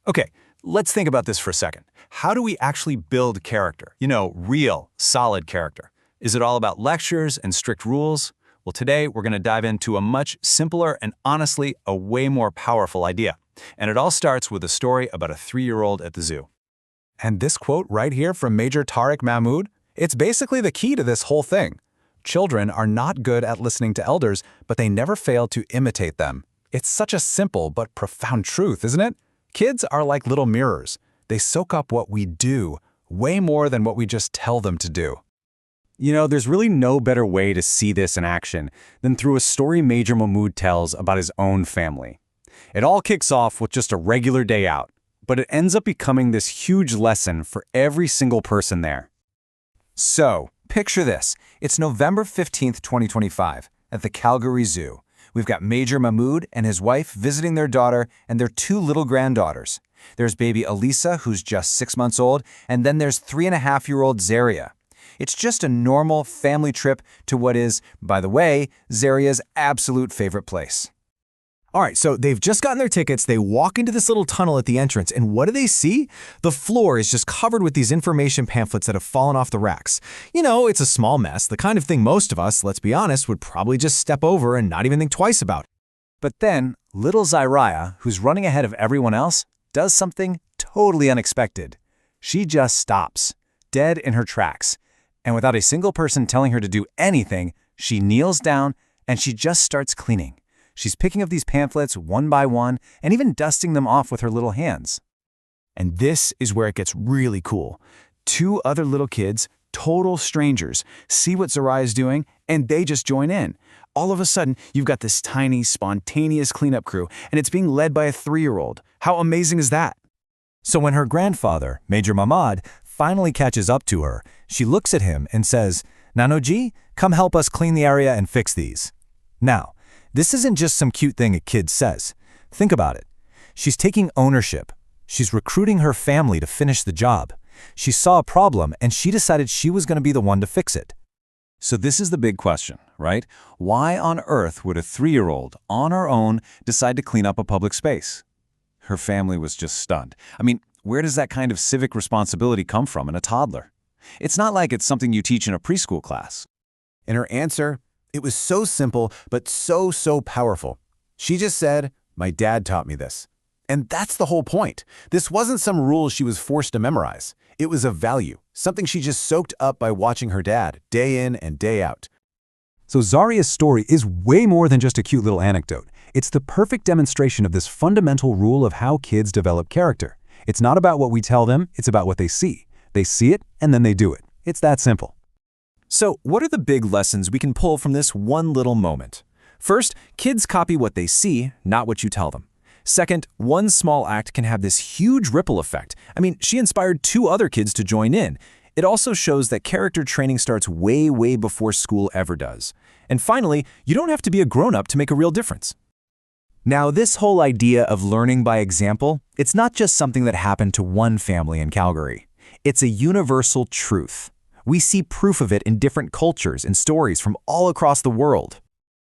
Okay, let's think about this for a second. How do we actually build character? Real, solid character. Is it all about lectures and strict rules? Well, today we're going to dive into a much simpler and honestly a way more powerful idea. And it all starts with a story about a 3-year-old at the zoo. And this quote right here from Major Tariq Mahmood, it's basically the key to this whole thing. Children are not good at listening to elders, but they never fail to imitate them. It's such a simple but profound truth, isn't it? Kids are like little mirrors. They soak up what we do, way more than what we just tell them to do. There's really no better way to see this in action than through a story Major Mahmood tells about his own family. It all kicks off with just a regular day out, but it ends up becoming this huge lesson for every single person there. So, picture this. It's November 15th, 2025, at the Calgary Zoo. We've got Major Mahmood and his wife visiting their daughter and their 2 little granddaughters. There's baby Elisa, who's just 6 months old, and then there's 3.5-year-old Zaria. It's just a normal family trip to what is, by the way, Zaria's absolute favorite place. All right, so they've just gotten their tickets, they walk into this little tunnel at the entrance, and what do they see? The floor is just covered with these information pamphlets that have fallen off the racks. It's a small mess, the kind of thing most of us, let's be honest, would probably just step over and not even think twice about. But then, little Zaria, who's running ahead of everyone else, does something totally unexpected. She just stops, dead in her tracks. And without a single person telling her to do anything, she kneels down and she just starts cleaning. She's picking up these pamphlets one by one and even dusting them off with her little hands. And this is where it gets really cool. 2 other little kids, total strangers, see what Zaria's doing and they just join in. All of a sudden, you've got this tiny, spontaneous cleanup crew, and it's being led by a 3-year-old. How amazing is that? So when her grandfather, Major Mahmood, finally catches up to her, she looks at him and says, "Nanoji, come help us clean the area and fix these." Now, this isn't just some cute thing a kid says. Think about it. She's taking ownership. She's recruiting her family to finish the job. She saw a problem and she decided she was going to be the one to fix it. So this is the big question, right? Why on earth would a 3-year-old, on her own, decide to clean up a public space? Her family was just stunned. Where does that kind of civic responsibility come from in a toddler? It's not like it's something you teach in a preschool class. And her answer, it was so simple, but so powerful. She just said, "My dad taught me this." And that's the whole point. This wasn't some rule she was forced to memorize. It was a value, something she just soaked up by watching her dad, day in and day out. So Zaria's story is way more than just a cute little anecdote. It's the perfect demonstration of this fundamental rule of how kids develop character. It's not about what we tell them, it's about what they see. They see it, and then they do it. It's that simple. So what are the big lessons we can pull from this one little moment? First, kids copy what they see, not what you tell them. Second, one small act can have this huge ripple effect. She inspired 2 other kids to join in. It also shows that character training starts way before school ever does. And finally, you don't have to be a grown-up to make a real difference. Now, this whole idea of learning by example, it's not just something that happened to one family in Calgary. It's a universal truth. We see proof of it in different cultures and stories from all across the world.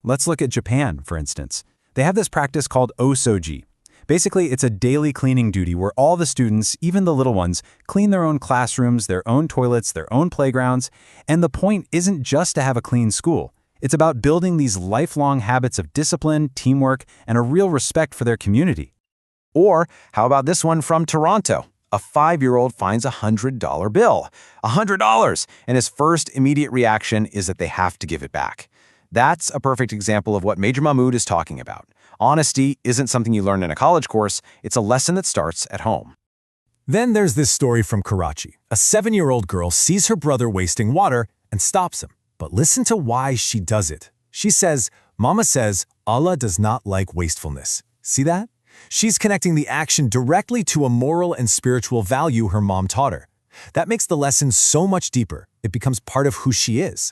Let's look at Japan, for instance. They have this practice called osoji. Basically, it's a daily cleaning duty where all the students, even the little ones, clean their own classrooms, their own toilets, their own playgrounds. And the point isn't just to have a clean school. It's about building these lifelong habits of discipline, teamwork, and a real respect for their community. Or how about this one from Toronto? A 5-year-old finds a $100 bill. $100! And his first immediate reaction is that they have to give it back. That's a perfect example of what Major Mahmood is talking about. Honesty isn't something you learn in a college course, it's a lesson that starts at home. Then there's this story from Karachi. A 7-year-old girl sees her brother wasting water and stops him. But listen to why she does it. She says, "Mama says, Allah does not like wastefulness." See that? She's connecting the action directly to a moral and spiritual value her mom taught her. That makes the lesson so much deeper. It becomes part of who she is.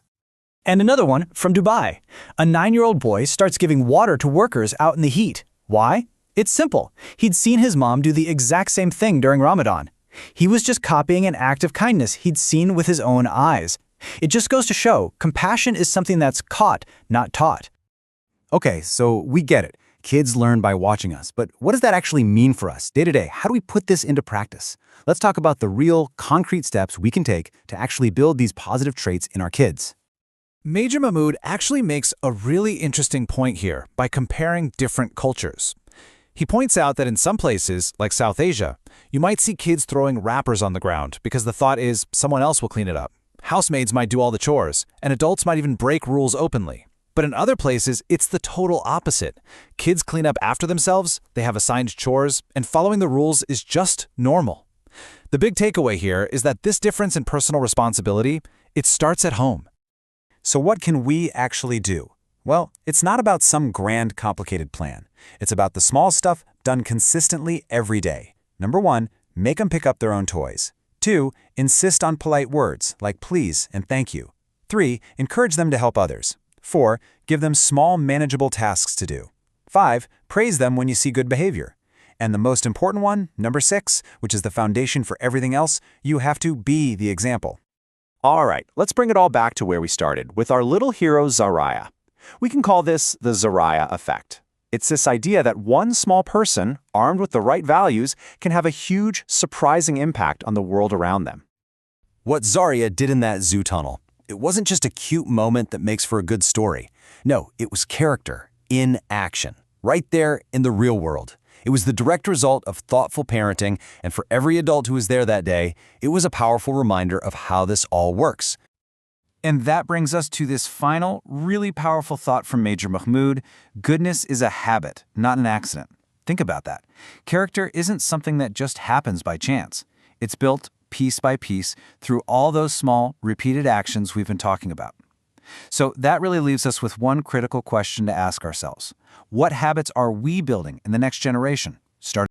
And another one from Dubai. A 9-year-old boy starts giving water to workers out in the heat. Why? It's simple. He'd seen his mom do the exact same thing during Ramadan. He was just copying an act of kindness he'd seen with his own eyes. It just goes to show, compassion is something that's caught, not taught. Okay, so we get it. Kids learn by watching us, but what does that actually mean for us day to day? How do we put this into practice? Let's talk about the real, concrete steps we can take to actually build these positive traits in our kids. Major Mahmood actually makes a really interesting point here by comparing different cultures. He points out that in some places, like South Asia, you might see kids throwing wrappers on the ground because the thought is someone else will clean it up. Housemaids might do all the chores, and adults might even break rules openly. But in other places, it's the total opposite. Kids clean up after themselves, they have assigned chores, and following the rules is just normal. The big takeaway here is that this difference in personal responsibility, it starts at home. So what can we actually do? Well, it's not about some grand, complicated plan. It's about the small stuff done consistently every day. Number 1, make them pick up their own toys. 2, insist on polite words like please and thank you. 3, encourage them to help others. 4, give them small, manageable tasks to do. 5, praise them when you see good behavior. And the most important one, number 6, which is the foundation for everything else, you have to be the example. All right, let's bring it all back to where we started, with our little hero Zariah. We can call this the Zariah effect. It's this idea that one small person, armed with the right values, can have a huge, surprising impact on the world around them. What Zarya did in that zoo tunnel, it wasn't just a cute moment that makes for a good story. No, it was character in action, right there in the real world. It was the direct result of thoughtful parenting, and for every adult who was there that day, it was a powerful reminder of how this all works. And that brings us to this final, really powerful thought from Major Mahmood. Goodness is a habit, not an accident. Think about that. Character isn't something that just happens by chance. It's built piece by piece through all those small, repeated actions we've been talking about. So that really leaves us with one critical question to ask ourselves. What habits are we building in the next generation? Start